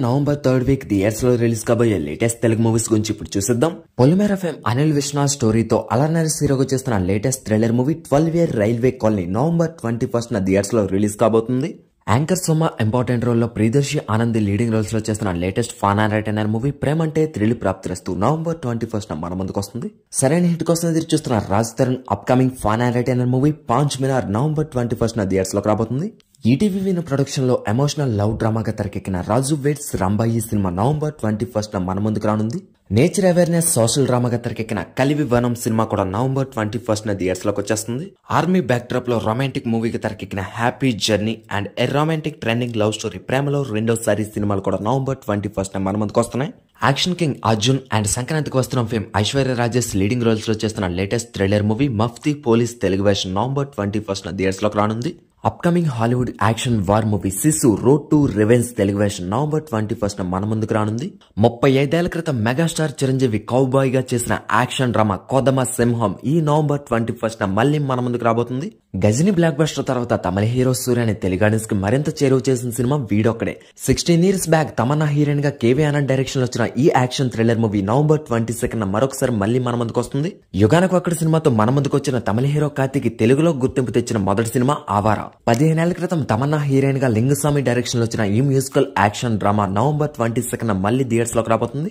November 3rd week theatres లో release కాబోయే latest Telugu movies గురించి ఇప్పుడు చూసిద్దాం. పొలిమేర ఫేమ్ అనిల్ విశ్వనాథ్ స్టోరీతో అలర్నరీస్ హీరోగా చేస్తున్న latest thriller movie 12 year railway colony November 21st theatres లో రిలీజ్ కాబోతుంది. యాంకర్ సోమ ఇంపార్టెంట్ రోల్ లో ప్రియదర్శి ఆనంద్ లీడింగ్ రోల్స్ లో చేస్తున్న latest fun and entertainer movie Premante thrill ప్రాప్తిస్తూ November 21st మన ముందుకు వస్తుంది. సరైన హిట్ కోసం ఎదురు చూస్తున్న Raj Tarun upcoming fun and entertainer movie Paanch Minar November 21st theatres లోకి రాబోతుంది. ఈటీవీ విన్ ప్రొడక్షన్ లో ఎమోషనల్ లవ్ డ్రామాగా తెరకెక్కిన Raju weds Rambai cinema November 21st మన ముందుకు రానుంది. నేచర్ అవేర్నెస్ సోషల్ డ్రామాగా తెరకెక్కిన కలివి వనం సినిమా కూడా నవంబర్ 21st థియేటర్స్ లోకి వచ్చేస్తుంది. ఆర్మీ బ్యాక్ డ్రాప్ లో రొమాంటిక్ మూవీగా తెరకెక్కిన happy journey and a romantic trending love story ప్రేమలో రెండోసారి సినిమాలు కూడా నవంబర్ 21st మన ముందుకు వస్తున్నాయి. యాక్షన్ కింగ్ అర్జున్ అండ్ సంక్రాంతికి వస్తున్న fame Aishwarya Rajesh leading roles లో చేస్తున్న latest thriller movie Mufti police Telugu version November 21st theatres లోకి రానుంది. Upcoming Hollywood action war movie Sisu road to revenge Telugu version November 21st మన ముందుకు రానుంది. 35 ఏళ్ల క్రితం మెగాస్టార్ చిరంజీవి కౌబాయ్ గా చేసిన యాక్షన్ డ్రామా కోదమ సింహం ఈ నవంబర్ 21st మళ్ళీ మన ముందుకు రాబోతుంది. గజని బ్లాక్ బస్టర్ తర్వాత తమిళ హీరో సూర్యని తెలుగు ఆడియన్స్ కి మరింత చేరువ చేసిన cinema Veedokkade. 16 years back Tamannaah heroine గా కేవీ ఆనంద్ డైరెక్షన్ లో వచ్చిన ఈ action thriller movie November 22nd మరొకసారి మళ్ళీ మన ముందుకు వస్తుంది. యుగానికి ఒక్కడి సినిమాతో మన ముందుకు వచ్చిన తమిళ హీరో కార్తీక్ తెలుగులో గుర్తింపు తెచ్చిన మొదటి సినిమా ఆవారా. 15 ఏళ్ల క్రితం తమన్నా హీరోయిన్ గా లింగస్వామి డైరెక్షన్ లో వచ్చిన ఈ musical action drama November 22nd మళ్ళీ థియేటర్స్ లోకి రాబోతుంది.